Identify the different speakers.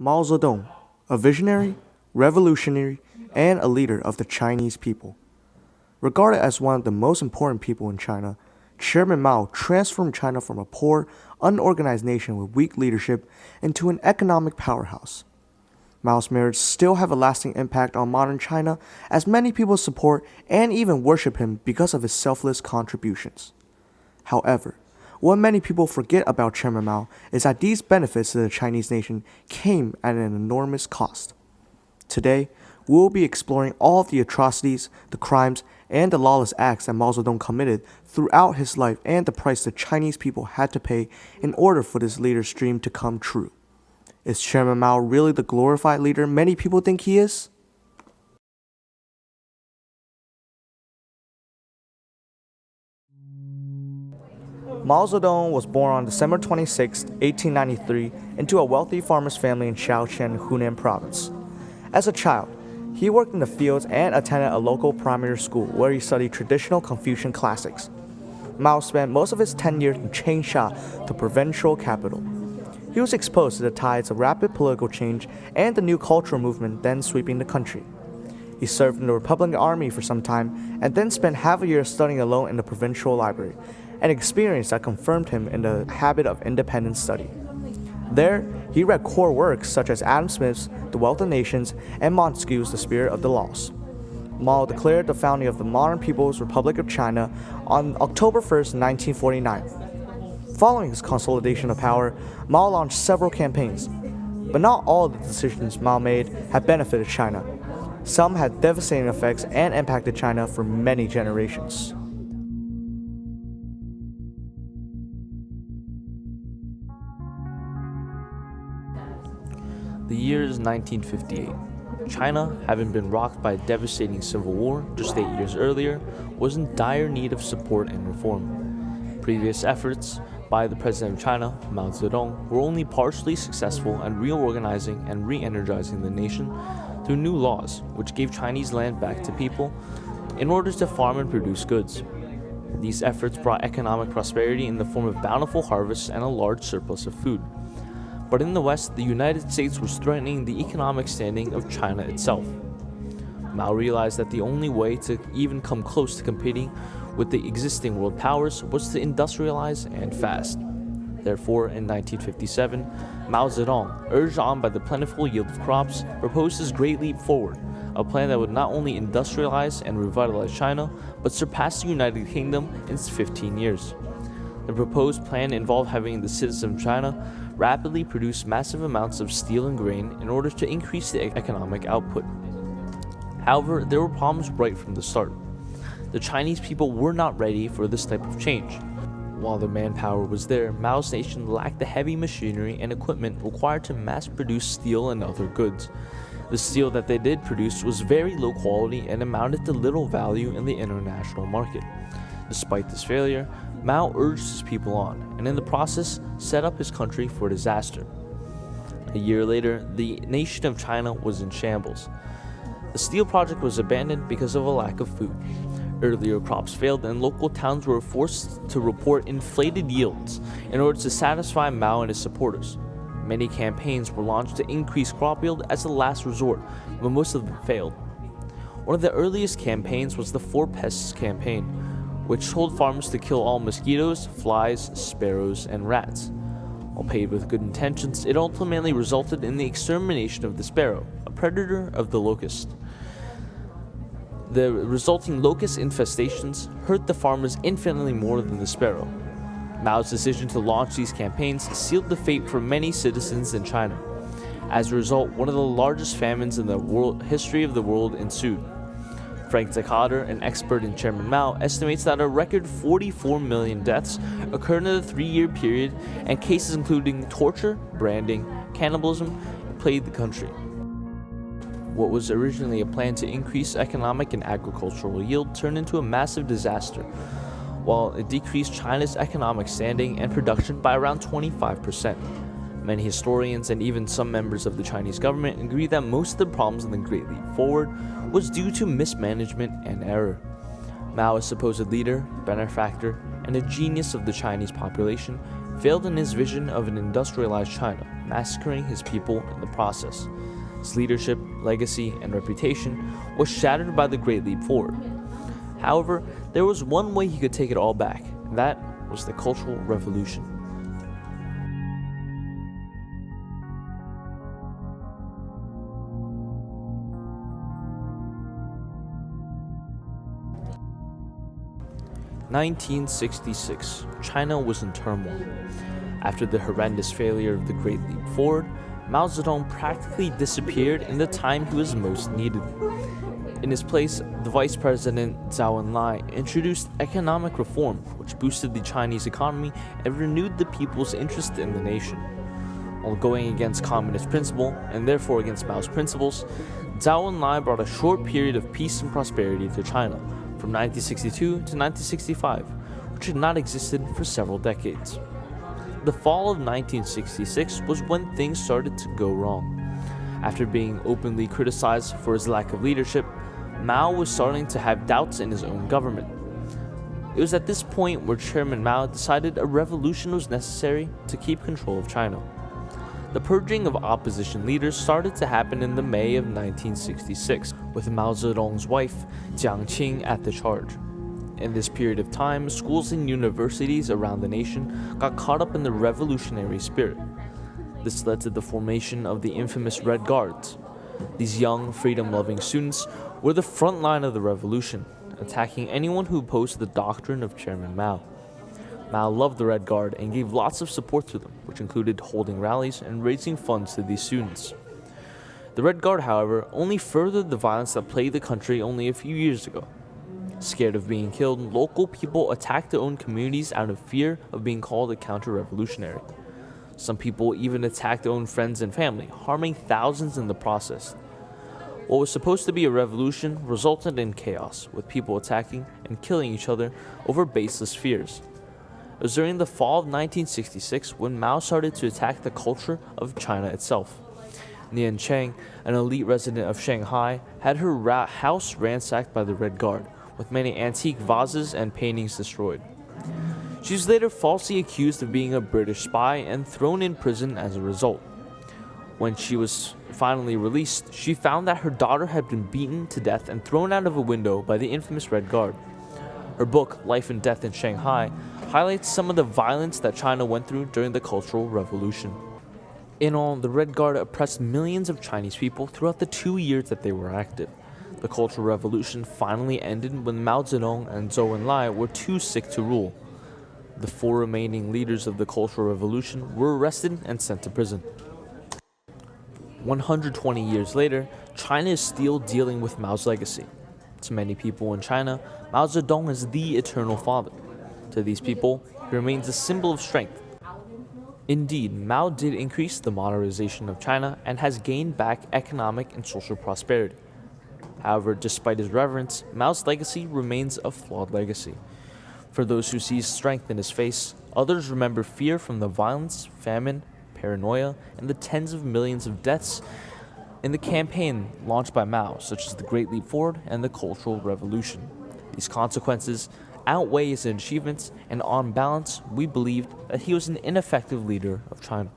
Speaker 1: Mao Zedong, a visionary, revolutionary, and a leader of the Chinese people. Regarded as one of the most important people in China, Chairman Mao transformed China from a poor, unorganized nation with weak leadership into an economic powerhouse. Mao's merits still have a lasting impact on modern China, as many people support and even worship him because of his selfless contributions. However, what many people forget about Chairman Mao is that these benefits to the Chinese nation came at an enormous cost. Today, we will be exploring all of the atrocities, the crimes, and the lawless acts that Mao Zedong committed throughout his life and the price the Chinese people had to pay in order for this leader's dream to come true. Is Chairman Mao really the glorified leader many people think he is? Mao Zedong was born on December 26, 1893, into a wealthy farmer's family in Chen, Hunan province. As a child, he worked in the fields and attended a local primary school where he studied traditional Confucian classics. Mao spent most of his tenure in Changsha, the provincial capital. He was exposed to the tides of rapid political change and the new cultural movement then sweeping the country. He served in the Republican Army for some time and then spent half a year studying alone in the provincial library, an experience that confirmed him in the habit of independent study. There, he read core works such as Adam Smith's The Wealth of Nations and Montesquieu's The Spirit of the Laws. Mao declared the founding of the modern People's Republic of China on October 1, 1949. Following his consolidation of power, Mao launched several campaigns. But not all of the decisions Mao made have benefited China. Some had devastating effects and impacted China for many generations.
Speaker 2: The year is 1958. China, having been rocked by a devastating civil war just 8 years earlier, was in dire need of support and reform. Previous efforts by the President of China, Mao Zedong, were only partially successful in reorganizing and re-energizing the nation through new laws which gave Chinese land back to people in order to farm and produce goods. These efforts brought economic prosperity in the form of bountiful harvests and a large surplus of food. But in the West, the United States was threatening the economic standing of China itself. Mao realized that the only way to even come close to competing with the existing world powers was to industrialize and fast. Therefore, in 1957, Mao Zedong, urged on by the plentiful yield of crops, proposed his Great Leap Forward, a plan that would not only industrialize and revitalize China, but surpass the United Kingdom in 15 years. The proposed plan involved having the citizens of China rapidly produce massive amounts of steel and grain in order to increase the economic output. However, there were problems right from the start. The Chinese people were not ready for this type of change. While the manpower was there, Mao's nation lacked the heavy machinery and equipment required to mass-produce steel and other goods. The steel that they did produce was very low quality and amounted to little value in the international market. Despite this failure, Mao urged his people on, and in the process, set up his country for disaster. A year later, the nation of China was in shambles. The steel project was abandoned because of a lack of food. Earlier crops failed, and local towns were forced to report inflated yields in order to satisfy Mao and his supporters. Many campaigns were launched to increase crop yield as a last resort, but most of them failed. One of the earliest campaigns was the Four Pests campaign, which told farmers to kill all mosquitoes, flies, sparrows, and rats. While paid with good intentions, it ultimately resulted in the extermination of the sparrow, a predator of the locust. The resulting locust infestations hurt the farmers infinitely more than the sparrow. Mao's decision to launch these campaigns sealed the fate for many citizens in China. As a result, one of the largest famines in the history of the world ensued. Frank Zakader, an expert in Chairman Mao, estimates that a record 44 million deaths occurred in the 3-year period, and cases including torture, branding, cannibalism plagued the country. What was originally a plan to increase economic and agricultural yield turned into a massive disaster, while it decreased China's economic standing and production by around 25%. Many historians and even some members of the Chinese government agree that most of the problems in the Great Leap Forward was due to mismanagement and error. Mao, a supposed leader, benefactor, and a genius of the Chinese population, failed in his vision of an industrialized China, massacring his people in the process. His leadership, legacy, and reputation was shattered by the Great Leap Forward. However, there was one way he could take it all back, and that was the Cultural Revolution. In 1966, China was in turmoil. After the horrendous failure of the Great Leap Forward, Mao Zedong practically disappeared in the time he was most needed. In his place, the Vice President Zhou Enlai introduced economic reform, which boosted the Chinese economy and renewed the people's interest in the nation. While going against communist principle, and therefore against Mao's principles, Zhou Enlai brought a short period of peace and prosperity to China, from 1962 to 1965, which had not existed for several decades. The fall of 1966 was when things started to go wrong. After being openly criticized for his lack of leadership, Mao was starting to have doubts in his own government. It was at this point where Chairman Mao decided a revolution was necessary to keep control of China. The purging of opposition leaders started to happen in the May of 1966, with Mao Zedong's wife, Jiang Qing, at the charge. In this period of time, schools and universities around the nation got caught up in the revolutionary spirit. This led to the formation of the infamous Red Guards. These young, freedom-loving students were the front line of the revolution, attacking anyone who opposed the doctrine of Chairman Mao. Mao loved the Red Guard and gave lots of support to them, which included holding rallies and raising funds to these students. The Red Guard, however, only furthered the violence that plagued the country only a few years ago. Scared of being killed, local people attacked their own communities out of fear of being called a counter-revolutionary. Some people even attacked their own friends and family, harming thousands in the process. What was supposed to be a revolution resulted in chaos, with people attacking and killing each other over baseless fears. It was during the fall of 1966 when Mao started to attack the culture of China itself. Nian Cheng, an elite resident of Shanghai, had her house ransacked by the Red Guard, with many antique vases and paintings destroyed. She was later falsely accused of being a British spy and thrown in prison as a result. When she was finally released, she found that her daughter had been beaten to death and thrown out of a window by the infamous Red Guard. Her book, Life and Death in Shanghai, highlights some of the violence that China went through during the Cultural Revolution. In all, the Red Guard oppressed millions of Chinese people throughout the 2 years that they were active. The Cultural Revolution finally ended when Mao Zedong and Zhou Enlai were too sick to rule. The 4 remaining leaders of the Cultural Revolution were arrested and sent to prison. 120 years later, China is still dealing with Mao's legacy. To many people in China, Mao Zedong is the eternal father. To these people, he remains a symbol of strength. Indeed, Mao did increase the modernization of China and has gained back economic and social prosperity. However, despite his reverence, Mao's legacy remains a flawed legacy. For those who see strength in his face, others remember fear from the violence, famine, paranoia, and the tens of millions of deaths in the campaign launched by Mao, such as the Great Leap Forward and the Cultural Revolution. These consequences outweigh his achievements, and on balance, we believed that he was an ineffective leader of China.